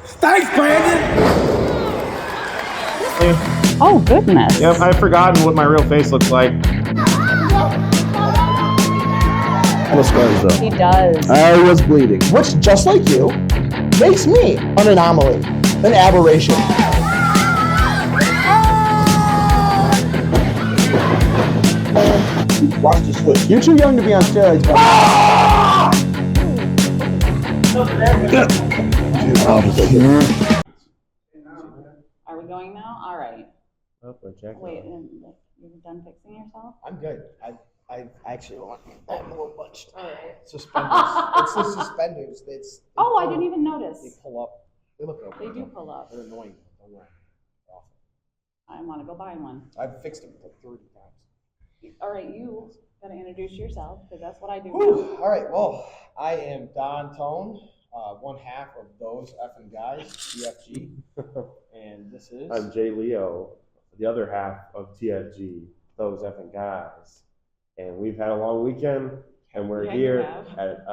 Thanks, Brandon! Oh, goodness. Yep, I've forgotten what my real face looks like. No scars, though. He does. I was bleeding. Which, just like you, makes me an anomaly, an aberration. Watch the switch. You're too young to be on steroids, but Are we going now? All right. Oh, Wait, you're done fixing yourself? I'm good. I actually want. I'm a little bunched. All right. Suspenders. It's the suspenders. Oh, I didn't even notice. They pull up. They look over. They do pull up. They're annoying. Don't worry. They're awful. I want to go buy one. I've fixed them like 30 times. All right, you got to introduce yourself because that's what I do. Whew. All right. Well, I am Don Tone, one half of those effing guys, TFG, and this is. I'm Jay Leo, the other half of TFG, those effing guys. And we've had a long weekend, and we're here at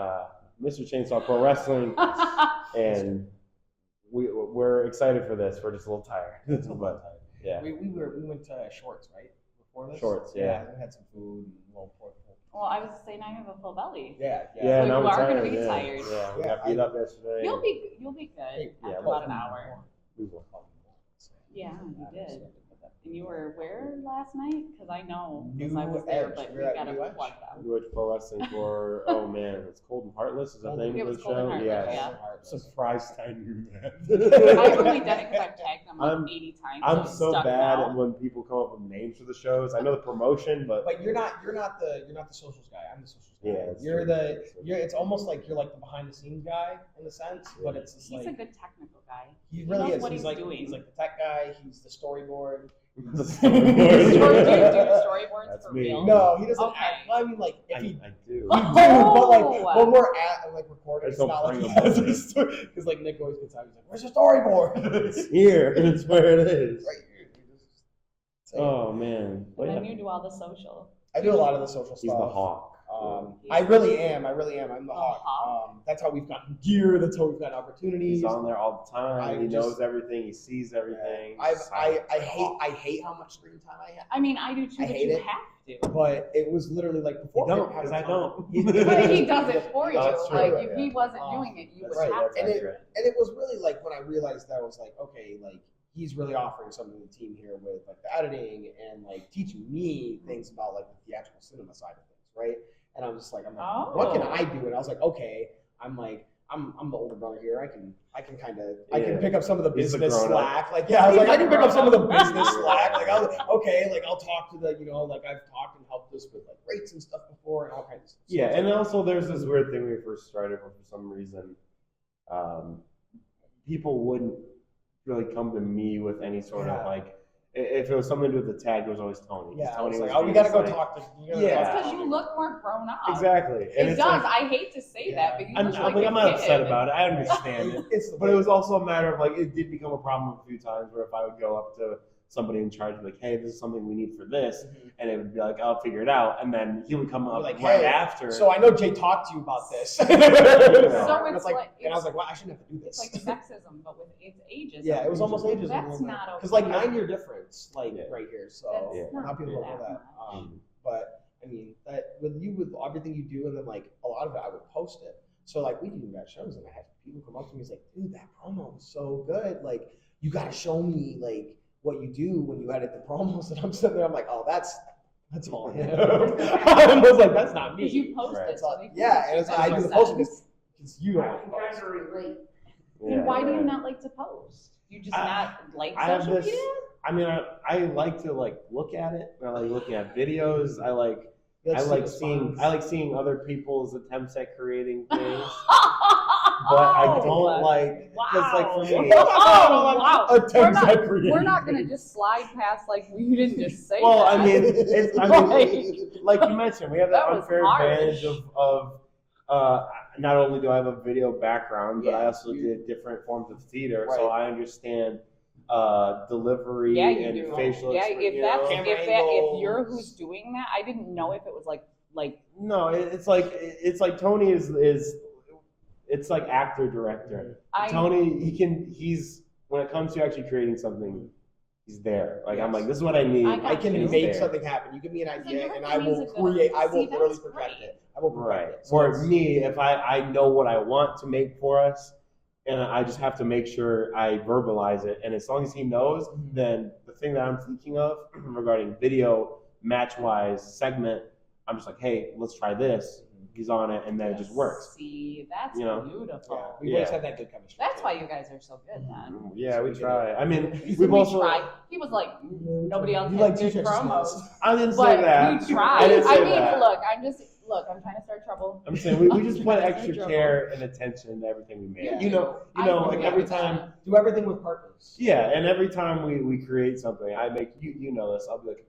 Mr. Chainsaw Pro Wrestling, and we're excited for this. We're just a little tired. But, yeah. We went to Shorts, right? Before this? Shorts, yeah. We had some food and a little pork. Well, I was saying I have a full belly. Yeah. Yeah, So now you we're are tired. gonna be tired. Yeah, we got beat up yesterday. You'll be good after about an hour. We will. Yeah, you did. And you were where last night? Because I know New because I was there, Edge. but We're you at gotta New Edge. plug them. We watched pro wrestling for, oh man, it's Cold and Heartless, is that the name It of was the Cold and show? Heartless, Yes. yeah. Surprised I knew that. I've only done it because I've tagged them like 80 times. I'm so stuck bad now. at when people come up with names for the shows. I know the promotion, but But you're not the socials guy. I'm the socials guy. Yeah, that's you're true. it's almost like you're like the behind the scenes guy in a sense, but it's just He's like a good technical guy. he really knows is. what He's he's like doing. he's like the tech guy. He's the storyboard. Do you do storyboards That's for me. real? No, he doesn't Okay. act. Well, I mean, like if I he. do. You do, but like when we're at like recording, I it's don't not like bring he them has with a me. story because like Nick always gets out. He's like, "Where's the storyboard?" It's here. It's where it is. Right here. You just say it. Oh man. And then you do all the social. I do a lot of the social He's stuff. the hawk. I really am. I'm the The hawk. hawk. That's how we've gotten gear. That's how we've gotten opportunities. He's on there all the time. He knows everything. He sees everything. I hate how much screen time I have. I mean, I do too, I but hate you it. have to. But it was literally like before. You don't, we didn't have 'cause a I ton. don't. But he does it for you. No, that's true. Like Right, if he wasn't doing it, you That's would right, have that's to. and accurate. it was really like when I realized that I was like, okay, like he's really offering something to the team here with like the editing and like teaching me things about like the theatrical cinema side of things, right? And I'm just like, what can I do? And I was like, okay, I'm the older brother here. I can kind of I can pick up some of the He's the business grown-up. slack. Like I was like I can pick up some of the business slack. Like I was okay. Like I'll talk to the like I've talked and helped us with like rates and stuff before and all kinds of stuff. Yeah, and also there's this weird thing when we first started for some reason. People wouldn't really come to me with any sort of like. If it was something to do with the tag, there was always Tony. Yeah, Tony I was like, was we gotta go like, talk to. Yeah. It's because you look more grown up. Exactly. And It it's does. like, I hate to say that, but you I'm look like I'm a not kid. upset about it. I understand it. It's But it was also a matter of like it did become a problem a few times where if I would go up to somebody in charge, like, hey, this is something we need for this, and it would be like, I'll figure it out, and then he would come up like, right hey, after. So I know Jay talked to you about this. So And it's like, like and I was like, well, I shouldn't have to do it's this. like sexism, but with it's ageism. Yeah, it was almost ages. That's not okay. Because like 9-year difference, like Yeah. right here. So That's not not people don't know that that. much. But I mean, that with everything you do, and then like a lot of it, I would post it. So like we even got shows, and I had people come up to me and say, dude, that promo was so good. Like you got to show me like what you do when you edit the promos. And I'm sitting there, I'm like, oh, that's all him. I was like, that's not me. Because you post Right. it, so they Yeah, and it's, I do the posting because you don't post. Then why do you not like to post? You just not like I have social this. media? I mean, I like to like look at it. I like looking at videos. I like seeing other people's attempts at creating things. But I don't like because like for me. Oh, wow. Attempts at creating We're not gonna just slide past like you didn't just say Well, that. I mean, it's like you mentioned, we have that That was unfair harsh. advantage of not only do I have a video background, but I also did different forms of theater, so I understand delivery and do. facial Yeah, expression. if you're who's doing that, I didn't know if it was like No, it's like Tony is it's like actor director. I- Tony, he's when it comes to actually creating something, he's there. Like I'm like, this is what I need. I got I can you. make there. something happen. You give me an So idea, you're and the I will music create. I See, will literally that's perfect great. it. I will perfect Right. it. So For it's- me, if I know what I want to make for us, and I just have to make sure I verbalize it, and as long as he knows, then the thing that I'm thinking of regarding video, match-wise, segment, I'm just like, hey, let's try this. He's on it, and then it just works. See, that's You know? beautiful. Yeah, we've always had that good chemistry. That's too. why you guys are so good then. Yeah, we try. I mean, He we've also. tried. He was like, nobody else You had like good t-shirts promos. I didn't say But that. we tried. I didn't say mean, that. look, I'm trying to start trouble. I'm saying we just put Trying to extra start care and attention to everything we make. Yeah. You know, I like agree every with time. that. Do everything with purpose. Yeah, and every time we create something, I make you know this. I'll be like,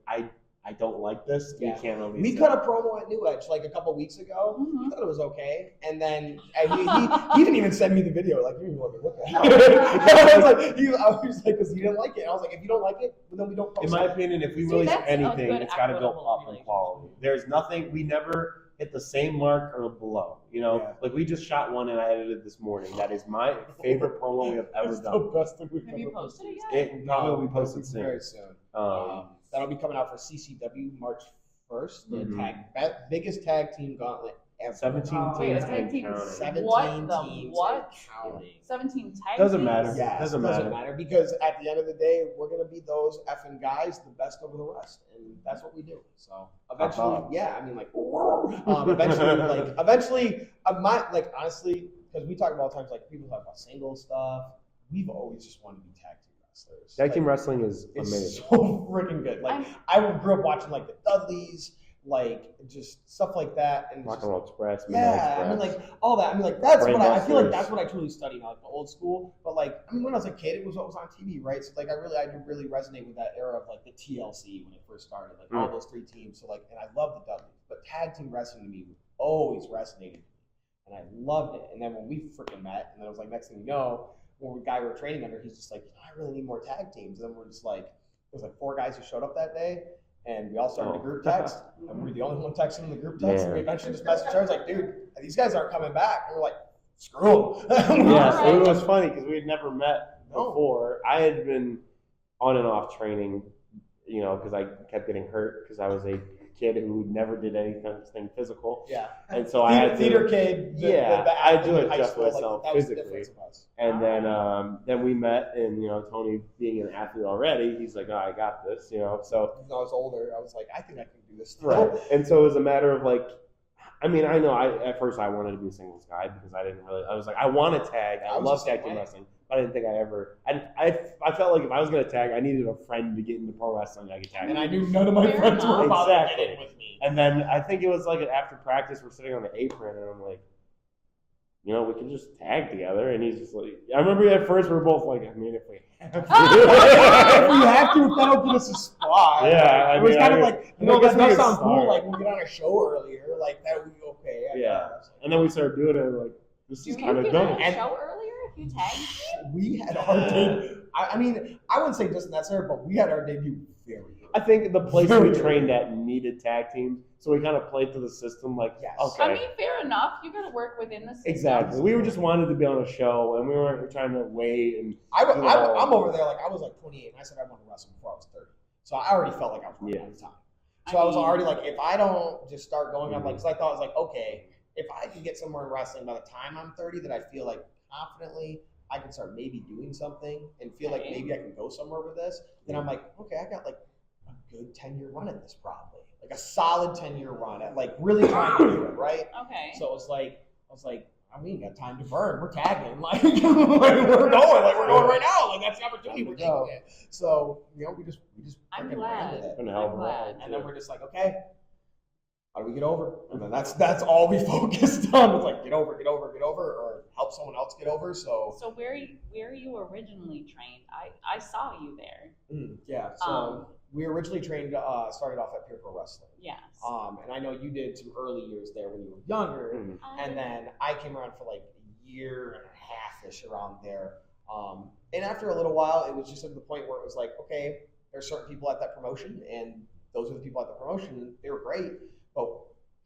I don't like this. Yeah. You can't release We it. cut a promo at New Edge like a couple weeks ago. Mhm. I thought it was okay, and then he didn't even send me the video. Like, you didn't even let me look at it. I was like, because he didn't like it. I was like, if you don't like it, then we don't post In my it. opinion, if we See, release that's a anything, good it's got to go equitable up in relationship. quality. There's nothing. We never hit the same mark or below. You know, Yeah. like we just shot one and I edited this morning. That is my favorite promo we have ever It's the done. best thing we've Have you ever posted it yet? It probably will be posted soon. very soon. Um, That'll be coming out for CCW March 1st. The Mhm. biggest tag team gauntlet ever. 17 Wait, teams a tag and team? counting. 17 What the teams what? and counting. 17 tag Doesn't teams? matter. Yes, Doesn't doesn't matter. matter because at the end of the day, we're gonna be those effing guys, the best over the rest, and that's what we do. So eventually, Uh-huh. yeah, I mean, like, eventually, honestly, because we talk about times like people talk about single stuff. We've always just wanted to be tag team wrestlers. Tag team Like, wrestling is it's amazing. so freaking good. Like I grew up watching like the Dudleys, like just stuff like that, and it's Rock just, and Roll Express, Midnight yeah, I mean, Express. like all that. I mean, like that's Brain what I feel like Busters. that's what I truly study now, like the old school. But like, I mean, when I was a kid, it was what was on TV, right? So like, I do really resonate with that era of like the TLC when it first started, like all those three teams. So like, and I love the Dudleys, but tag team wrestling to me always resonated, and I loved it. And then when we freaking met, and then it was like next thing you know, when the guy we were training under, he's just like, I really need more tag teams. And then we're just like, there was like 4 guys who showed up that day. And we all started a group text, and we're the only one texting in the group text. And we eventually just messaged her. I was like, dude, these guys aren't coming back. And we're like, screw them. Yeah, so Alright. it was funny because we had never met before. I had been on and off training, you know, because I kept getting hurt because I was a kid who never did anything physical. Yeah. And so I had to, theater kid. I had to athlete in high adjust school, myself that was the physically. difference of us. And then we met, and you know, Tony being an athlete already, he's like, oh, I got this, you know. So When I was older, I was like, I think I can do this. right, and so it was a matter of like, I mean, I know at first I wanted to be a singles guy because I was like, I want to tag, I I was love the tag same team way. wrestling, but I didn't think I felt like if I was gonna tag, I needed a friend to get into pro wrestling I could tag. And I knew none of my Fair friends were enough. about to get Exactly. in with me. And then I think it was like after practice, we're sitting on the apron, and I'm like, you know, we can just tag together. And he's just like, I remember at first we were both like, I mean, if we have If to. we have to, if that'll get us a spot. Yeah, I it was mean, kind I of mean, like, you know, I guess that we does could sound cool. start. Like we get on a show earlier, like that would be okay. I Yeah. guess. And then we started doing it, and like, this Do is you kind of get dumb. on a show earlier if you tagged? We had our debut. I mean, I wouldn't say just necessary, but we had our debut very early. I think the place Very we trained early. at needed tag teams, so we kind of played to the system. Like, Yes. okay, I mean, fair enough. You got to work within the system. exactly. We were just wanted to be on a show, and we weren't trying to wait. And I'm over there like I was like 28, and I said I wanted to wrestle before I was 30. So I already felt like I was running out of time. So I was already like, if I don't just start going up, like, because I thought I was like, okay, if I can get somewhere in wrestling by the time I'm 30, that I feel like confidently I can start maybe doing something and feel like maybe I can go somewhere with this. Then I'm like, okay, I got like a good 10-year run at this probably, like a solid 10-year run at like really trying to do it right. Okay. So it was like, I was like, we ain't got time to burn. We're tagging, like, we're going right now. Like that's the opportunity we're taking it. So you know, we just I'm freaking glad. ran with it. Been a hell of a I'm ride, glad. And then we're just like, okay, how do we get over? And then that's all we focused on. Was like get over, or help someone else get over. So So where you originally trained? I saw you there. yeah. So we originally trained, started off at Pure Pro Wrestling. Yes. And I know you did some early years there when you were younger. Mhm. And then I came around for like a year and a half-ish around there. And after a little while, it was just at the point where it was like, okay, there's certain people at that promotion, and those are the people at the promotion, and they were great, but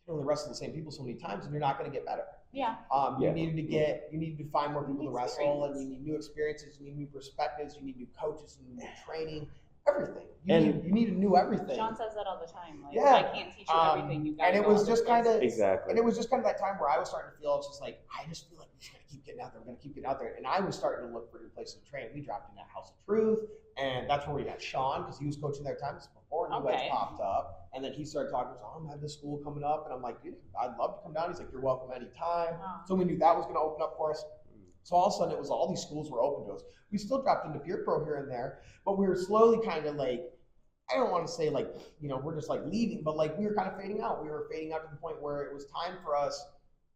you only wrestle the same people so many times, and you're not going to get better. Yeah. You needed to find more people to wrestle, and you need new experiences, you need new perspectives, you need new coaches, you need new training, everything. You need to know everything. Sean says that all the time. Like, Yeah. I can't teach you everything. You got and it was just kind of exactly. And it was just kind of that time where I was starting to feel, I was just like, I just feel like we just gotta keep getting out there. We're gonna keep getting out there. And I was starting to look for new places to train. We dropped in that House of Truth, and that's where we got Sean, because he was coaching there times before, and you guys popped up. And then he started talking to us, I'm having this school coming up, and I'm like, dude, I'd love to come down. He's like, you're welcome anytime. So we knew that was gonna open up for us. So all of a sudden, it was all these schools were open to us. We still dropped into Peer Pro here and there, but we were slowly kind of like, I don't want to say like, we're just like leaving, but like we were kind of fading out. We were fading out to the point where it was time for us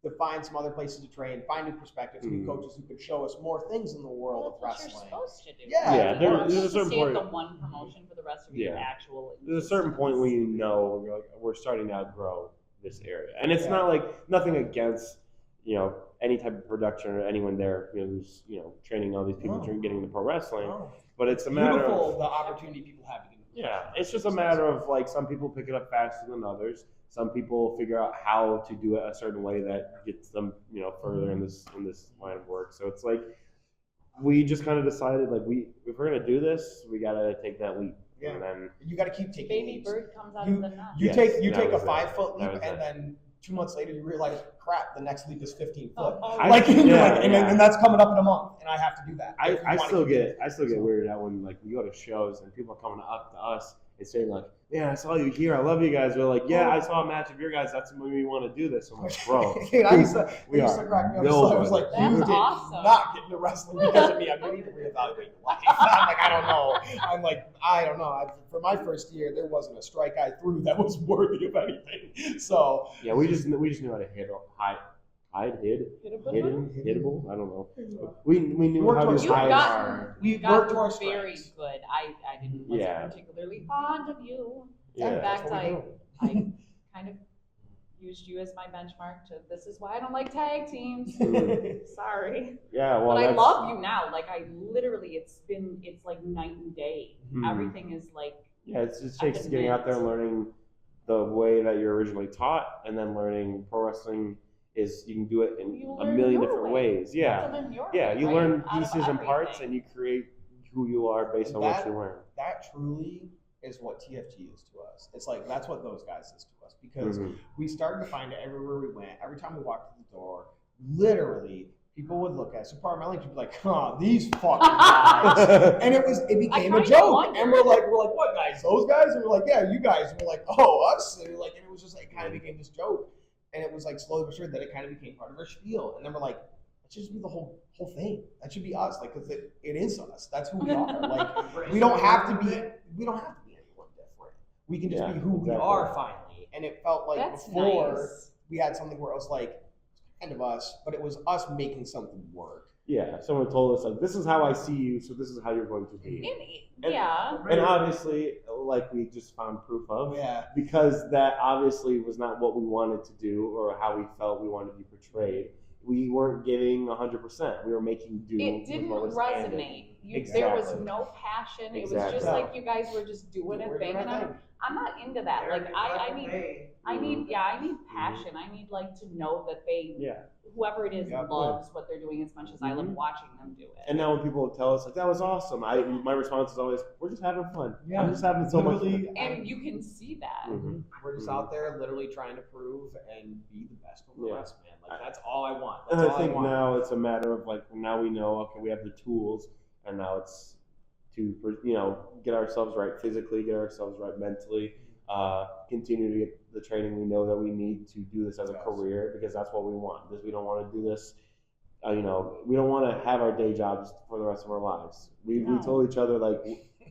to find some other places to train, find new perspectives, new coaches who could show us more things in the world of wrestling. That's what you're supposed to do. Yeah, there's a certain stay at point. the one promotion for the rest of your actual. There's a certain point where we're starting to outgrow this area, and it's not like nothing against any type of production or anyone there who's training all these people getting into pro wrestling, but it's a matter of the opportunity people have to get. It's just a matter of like some people pick it up faster than others. Some people figure out how to do it a certain way that gets them, further in this line of work. So it's like we just kind of decided like if we're gonna do this, we gotta take that leap. Yeah. And then you gotta keep taking baby leaps. bird comes out of the nest. You take a 5-foot leap, and then 2 months later you realize, crap, the next leap is 15 foot. And that's coming up in a month, and I have to do that. I still get weirded out when like we go to shows and people are coming up to us and saying like, "Man, I saw you here. I love you guys." We're like, "Yeah, I saw a match of your guys. That's when we want to do this." I'm like, "Bro, I used to crack me up. I was like, That's "You did awesome. not get into wrestling because of me. I'm gonna need to reevaluate your life." I'm like, "I don't know." I don't know. For my first year, there wasn't a strike I threw that was worthy of anything. So yeah, we just knew how to hittable. I don't know. We knew how to hide our. We got worked to our very strengths. good. I wasn't particularly fond of you. Yeah. In fact, That's I what we kind of used you as my benchmark to this is why I don't like tag teams. Sorry. Yeah, well, but I love you now. Like I literally, it's like night and day. Everything is like. Yeah, it just takes getting out there and learning the way that you're originally taught, and then learning pro wrestling is you can do it in a million different ways. Yeah, you learn pieces and parts, and you create who you are based on what you learn. That truly is what TFG is to us. It's like that's what those guys is to us, because we started to find it everywhere we went. Every time we walked through the door, literally people would look at us. So part of my language would be like, "Huh, these fucking guys," and it became a joke. And we're like, "What guys? Those guys?" And we're like, "Yeah, you guys." And we're like, "Oh, us?" And and it was just like kind of became this joke. And it was like slowly but surely that it kind of became part of our spiel. And then we're like, that should just be the whole thing. That should be us. Like, because it is us. That's who we are. Like, we don't have to be anyone different. We can just be who we are finally. And it felt like before we had something where it was like kind of us, but it was us making something work. Yeah, someone told us like, "This is how I see you, so this is how you're going to be." And obviously, like we just found proof of, because that obviously was not what we wanted to do or how we felt we wanted to be portrayed. We weren't giving 100%. We were making do. It didn't with what was resonate. Exactly. There was no passion. It was just like you guys were just doing a thing, and I'm not into that. Like I need passion. I need like to know that whoever it is loves what they're doing as much as I love watching them do it. And now when people tell us like that was awesome, my response is always, "We're just having fun. I'm just having so much fun." And you can see that. We're just out there literally trying to prove and be the best of the rest, man. Like that's all I want. And I think now it's a matter of like, now we know, okay, we have the tools, and now it's to get ourselves right physically, get ourselves right mentally, continue to get the training we know that we need to do this as a career, because that's what we want. Because we don't want to do this, we don't want to have our day jobs for the rest of our lives. We told each other like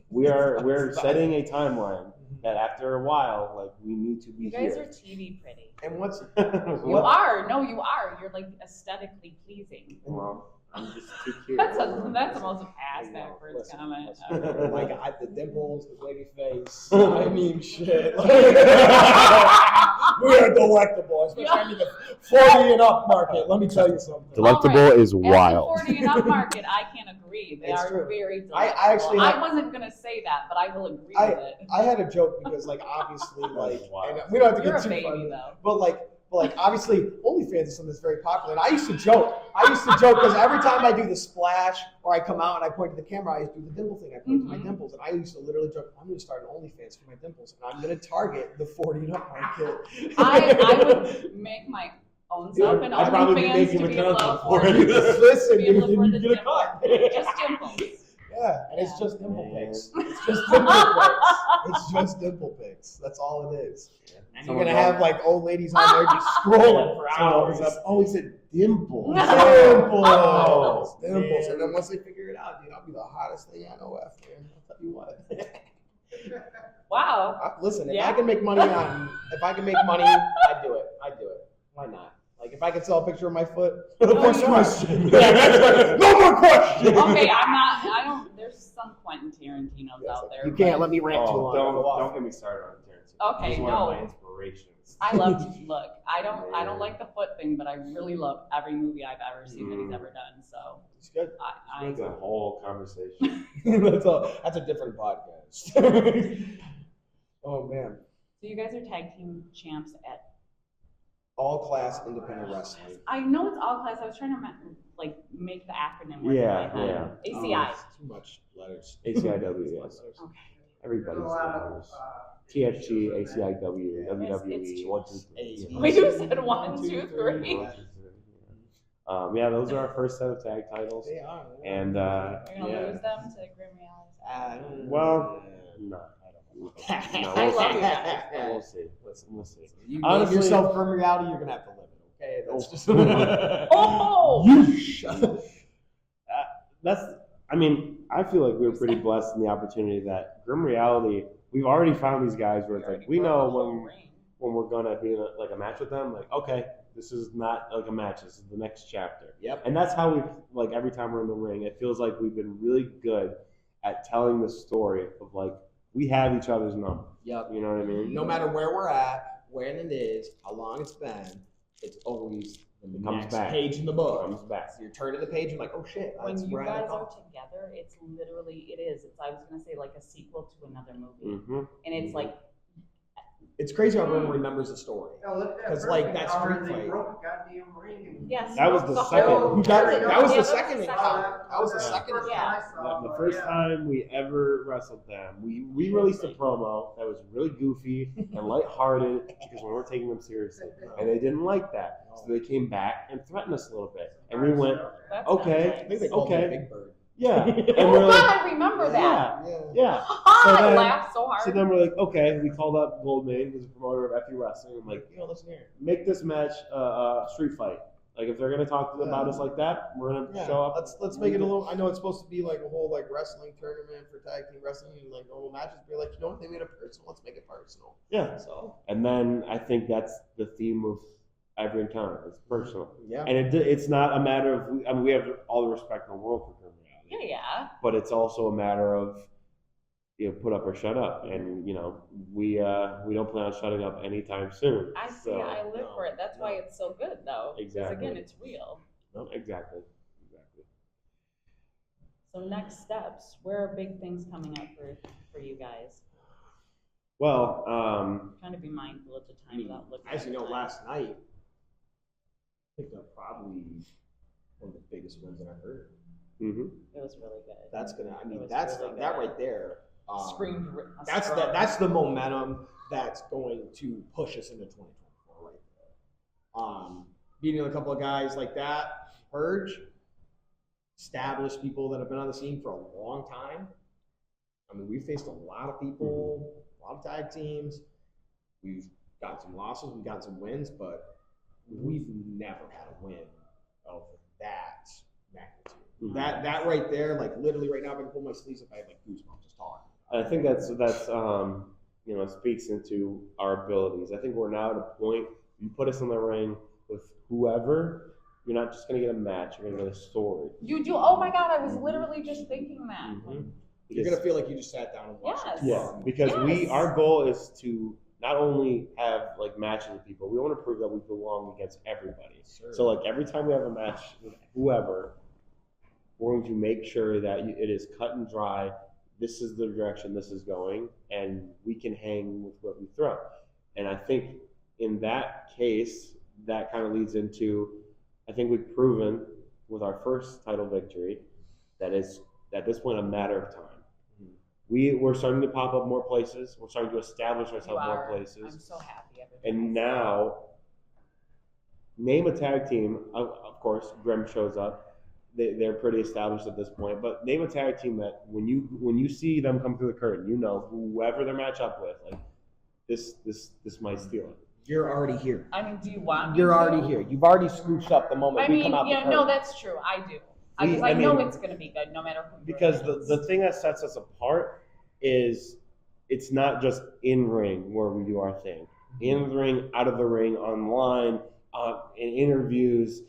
we're setting a timeline that after a while, like we need to be here. You guys are TV pretty. And what's you are. No, you are. You're like aesthetically pleasing. Well, I'm just too cute. That's the most ass backwards comment ever. Like the dimples, the baby face. I mean, shit. We are delectable, especially in the 40 and up market. Let me tell you something. Delectable is wild. At the 40 and up market, I can agree. They are very delectable. I wasn't gonna say that, but I will agree with it. I had a joke because, like, obviously, like, and we don't have to You're get too a baby, far, though. but like, But like obviously OnlyFans is something that's very popular. And I used to joke because every time I do the splash or I come out and I point to the camera, I do the dimple thing. I point to my dimples. And I used to literally joke, I'm going to start an OnlyFans for my dimples. And I'm going to target the 40 and up market. I would make my own stuff and I'd probably be OnlyFans making to the be able to content afford for it. Listen, be able to you afford the get a cut. Just dimples. Yeah, and it's Yeah. just dimple pics. It's just dimple pics. It's just dimple pics. That's all it is. And you're gonna have like old ladies on there just scrolling for hours. Oh, he said dimples. Dimples, Man. dimples. And then once they figure it out, dude, I'll be the hottest thing I know after. I'll tell you what. Wow. Listen, if Yeah. I can make money, I'd do it. Why not? Like if I could sell a picture of my foot. Next question. Yeah, next question. No more questions. Okay, I don't, there's some Quentin Tarantinos out there. You can't but- let me rant too long. Don't get me started on Tarantino. Okay, He's one no. of my inspirations. I love, look, I don't like the foot thing, but I really love every movie I've ever seen that he's ever done, so. It's good. It's a whole conversation. That's a different podcast. Oh man. So you guys are tag team champs at, All class independent wrestling. I know it's all class, I was trying to like make the acronym work in Yeah, my head. ACI. It's too much letters. ACIW, yes. Okay. Everybody's letters. TFG, ACIW, WWE, it's 1, 2, 3. We just said 1, 2, 3. Yeah, those are our first set of tag titles. They are. And We're gonna lose them to Grim Realities. well, no, I don't. No, I love you guys. We'll see. We'll see. You Honestly- name yourself from reality, you're gonna have to live it. Okay, that's just. Oh! You shut up. I mean, I feel like we were pretty blessed in the opportunity that Grim Reality, we've already found these guys where it's like, we know when we're gonna be in a match with them, like, okay, this is not like a match, this is the next chapter. Yep. And that's how we, like, every time we're in the ring, it feels like we've been really good at telling the story of, like, we have each other's number. Yep. You know what I mean? No matter where we're at, when it is, how long it's been, it's always the Comes next back. page in the book. Comes back. So you're turning the page and like, oh shit, When that's you where guys I are together, it's literally, I was gonna say like a sequel to another movie. Mm-hmm. And it's like, It's crazy how everyone remembers the story. Because like, that street fight. broke a goddamn ring. yes. That was the second. That was Yeah, the second encounter. That was the Yeah. second encounter. Yeah. The first time we ever wrestled them, we released a promo that was really goofy and lighthearted because we weren't taking them seriously. And they didn't like that. So they came back and threatened us a little bit. And we went, That's okay. not I think they called Okay. him Big Bird. yeah. And Oh we're God, like, I remember that. yeah, yeah. I then- laughed so hard. So then we're like, okay, we called up Goldman, who's a promoter of FU Wrestling. I'm like, Listen here. make this match a street fight. Like, if they're gonna talk about us like that, we're gonna show up. Let's make it a little. I know it's supposed to be like a whole like wrestling tournament for tag team wrestling and like normal matches. But like, you know what? They made it personal. Let's make it personal. Yeah. So And then I think that's the theme of every encounter. It's personal. yeah. And it's not a matter of, I mean, we have all the respect in the world for Grim Reality. Yeah. But it's also a matter of, put up or shut up. And, we don't plan on shutting up anytime soon. I see. So, I live for it. That's why it's so good, though. Because Exactly. again, it's real. no, exactly. So next steps. Where are big things coming up for you guys? Well, Trying to be mindful of the time without looking. As at you the know, time. last night picked up probably one of the biggest wins that I've heard. mhm. It was really good. That's gonna. I It mean, was that's really that good. right there. Screamed. That's the momentum that's going to push us into 2024 right there. Beating a couple of guys like that, Purge, established people that have been on the scene for a long time. I mean, we've faced a lot of people, a lot of tag teams. We've got some losses, we've got some wins, but we've never had a win of that magnitude. Mhm. That right there, like literally right now, I can pull my sleeves if I have like goosebumps just talking. I think that's speaks into our abilities. I think we're now at a point, you put us in the ring with whoever, you're not just going to get a match, you're going to get a story. You do. Oh my God! I was literally just thinking that. Mhm. You're gonna feel like you just sat down and watched Yes. it. Yeah, because Yes. our goal is to not only have like matches with people, we want to prove that we belong against everybody. Sure. So like every time we have a match with whoever, we're going to make sure that it is cut and dry. This is the direction this is going, and we can hang with what we throw. And I think in that case, that kind of leads into, I think we've proven with our first title victory that is at this point a matter of time. We're starting to pop up more places. We're starting to establish ourselves more places. I'm so happy. And now, name a tag team. Of course, Grim shows up. They're pretty established at this point. But name a tag team that when you see them come through the curtain, you know whoever they're match up with, like this might steal it. You're already here. I mean, do you want me You're to? already here. You've already scooped up the moment we come out the curtain. No, that's true. I do. Because I know it's going to be good no matter who. Because the thing that sets us apart is it's not just in ring where we do our thing. In the ring, out of the ring, online, in interviews,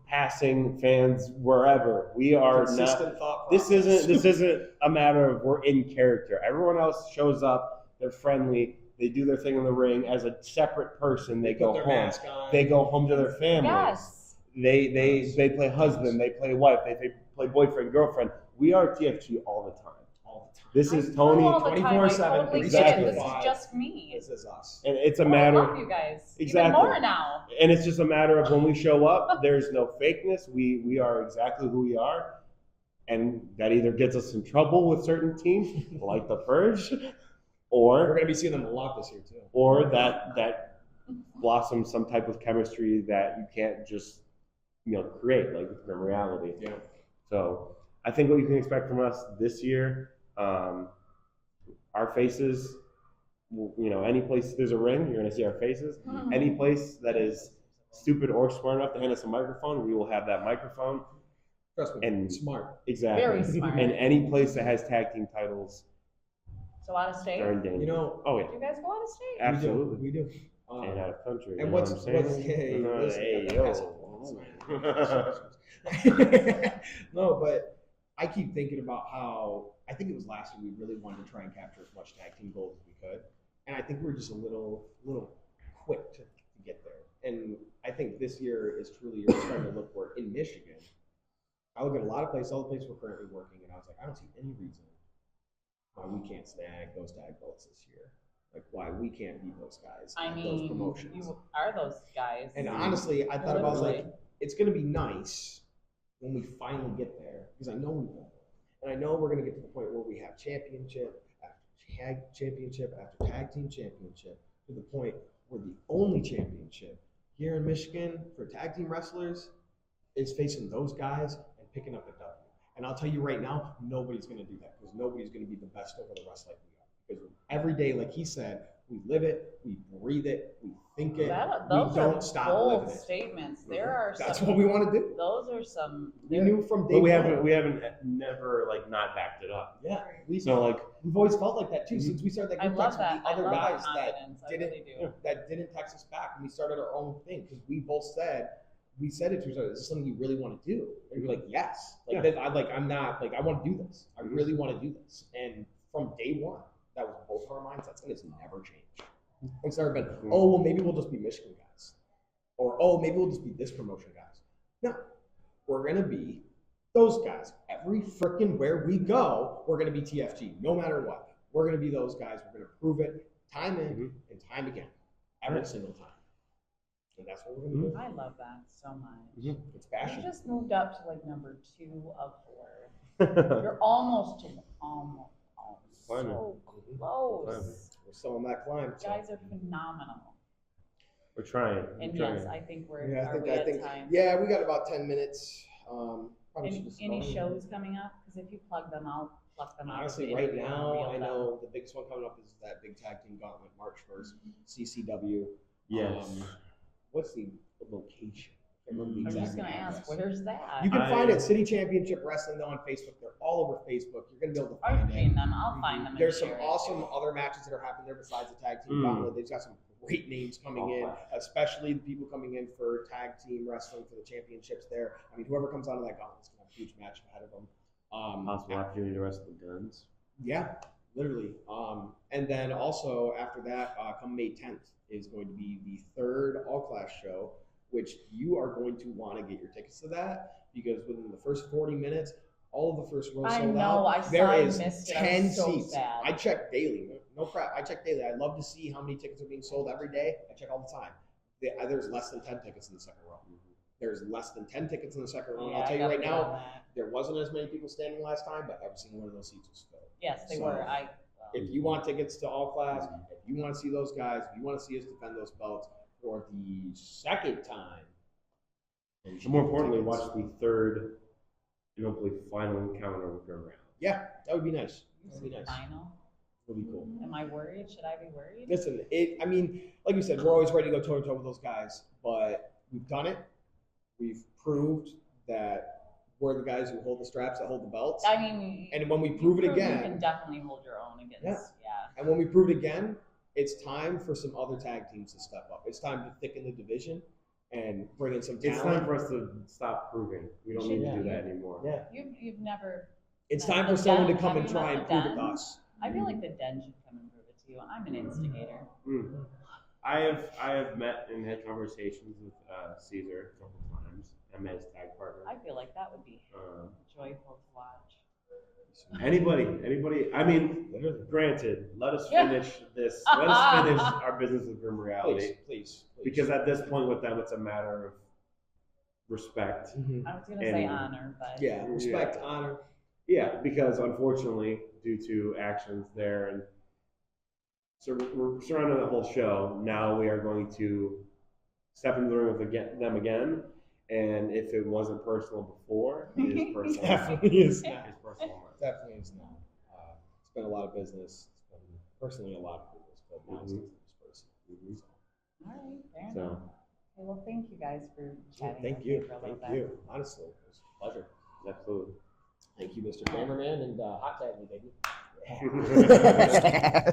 passing fans, wherever. We are Consistent not. thought This process. isn't a matter of we're in character. Everyone else shows up. They're friendly. They do their thing in the ring as a separate person. They go put their home. mask on. They go home to their families. Yes. They play husband. They play wife. They play boyfriend, girlfriend. We are TFG all the time. All the time. This is Tony 24/7, I totally exactly. get it. This is just me. This is us. and it's a I matter. love you guys. Exactly. Even more now. And it's just a matter of when we show up, there's no fakeness. We are exactly who we are. And that either gets us in trouble with certain teams, like the Purge, We're or going to be seeing them a lot this year, too. or that blossoms some type of chemistry that you can't just create, like from reality. Yeah. So I think what you can expect from us this year, our faces, any place there's a ring, you're going to see our faces. Mhm. Any place that is stupid or smart enough to hand us a microphone, we will have that microphone. Trust me. And Smart. exactly. Very smart. And any place that has tag team titles, So out of state? they're in danger. Oh yeah, Do you guys go out of state? absolutely. We do. And out of country. And you what's know what I'm saying? hey, listen, Hey, yo. No, but I keep thinking about how I think it was last year we really wanted to try and capture as much tag team gold as we could, and I think we're just a little quick to get there. And I think this year is truly you're starting to look for it in Michigan. I look at a lot of places, all the places we're currently working, and I was like, I don't see any reason why we can't snag those tag belts this year. Like why we can't be those guys I at mean, those promotions. you are those guys. And honestly, I thought about Literally. like it's gonna be nice when we finally get there because I know we will, and I know we're gonna get to the point where we have championship after tag championship after tag team championship to the point where the only championship here in Michigan for tag team wrestlers is facing those guys and picking up a W. And I'll tell you right now, nobody's gonna do that because nobody's gonna be the best over the rest like we are. Because every day, like he said, we live it, we breathe it, we think it, Those we don't are stop bold living it. statements. There are That's some, what we want to do. Those are some. We knew from day But we one. haven't never like not backed it up. Yeah, So like we've always felt like that too since we started that I group love text with that. the I other love guys that that confidence. I didn't really do. that didn't text us back and we started our own thing because we both said we said it to each other. Is this something you really want to do? And we're like, yes. Like Yeah. I'm not like I want to do this. I really want to do this. And from day one, that was both of our mindsets, and it's never changed. It's never been, oh well, maybe we'll just be Michigan guys, or oh maybe we'll just be this promotion guys. No, we're gonna be those guys. Every freaking where we go, we're gonna be TFG, no matter what. We're gonna be those guys. We're gonna prove it time in and time again, every single time. And that's what we're gonna do. I love that so much. It's You passion. just moved up to like number 2 of 4. You're almost so close. We're still on that climb. You guys are phenomenal. we're trying. And we're yes, trying. I think we're. Yeah, are we I think. at time? Yeah, we got about 10 minutes. Probably should just Any go. shows coming up? Because if you plug them, I'll pluck them out. Honestly, right now, I know the biggest one coming up is that big tag team gauntlet, March 1st, CCW. Yes. What's the location? I can't remember the I was exact just gonna address. ask, where's that? You can find it, City Championship Wrestling, though, on Facebook. They're all over Facebook. You're going to be able to I've find seen it. them. I'll find them. and There's some share it. awesome other matches that are happening there besides the tag team Mm. gauntlet. They've got some great names coming in, especially the people coming in for tag team wrestling for the championships there. I mean, whoever comes out of that gauntlet is going to have a huge match ahead of them. Possible opportunity to wrestle the guns. Yeah, literally. And then also after that, come May 10th is going to be the third all-class show, which you are going to want to get your tickets to that because within the first 40 minutes, all of the first rows I sold know, out. I saw There I is missed it. 10 I'm so seats. sad. I check daily. No crap. I check daily. I love to see how many tickets are being sold every day. I check all the time. There's less than 10 tickets in the second row. There's less than 10 tickets in the second row. Yeah, I'll tell you right now, that. there wasn't as many people standing last time, but every single one of those seats was filled. Yes, they So, were. If you want tickets to all class, if you want to see those guys, if you want to see us defend those belts for the second time, And more importantly, watch the third and hopefully final encounter with Grimround. yeah, that would be nice. That would be nice. Final. That would be cool. Am I worried? Should I be worried? Listen, I mean, like you said, we're always ready to go toe to toe with those guys, but we've done it. We've proved that we're the guys who hold the straps, that hold the belts. I mean, And when we prove it again, you can definitely hold your own against. Yeah. and when we prove it again, it's time for some other tag teams to step up. It's time to thicken the division and bring in some talent. It's time for us to stop proving. We don't need to do that anymore. Yeah. You've never. It's Met time the for someone to Den. come Have and you try met and the prove it to Den? us. I feel like the Den should come and prove it to you. I'm an instigator. I have met and had conversations with Caesar a couple times. I met his tag partner. I feel like that would be joyful to watch. Anybody. I mean, granted, let us finish this. Let us finish our business with Grim Reality. Please. Because at this point with them, it's a matter of respect. I was gonna say honor, but Yeah, respect, honor. Yeah, because unfortunately, due to actions there and so we're surrounding the whole show, now we are going to step into the room with them again. And if it wasn't personal before, it is personal. Definitely is now. It's personal now. Definitely is now. It's been a lot of business. It's been personally a lot of business, but now it's this person. all right, fair So. enough. Okay, well, thank you guys for chatting. Thank with you. me for a little Thank bit. you. Honestly, it was a pleasure. Absolutely. Thank you, Mr. Cameraman, and hot tag me, baby. Yeah.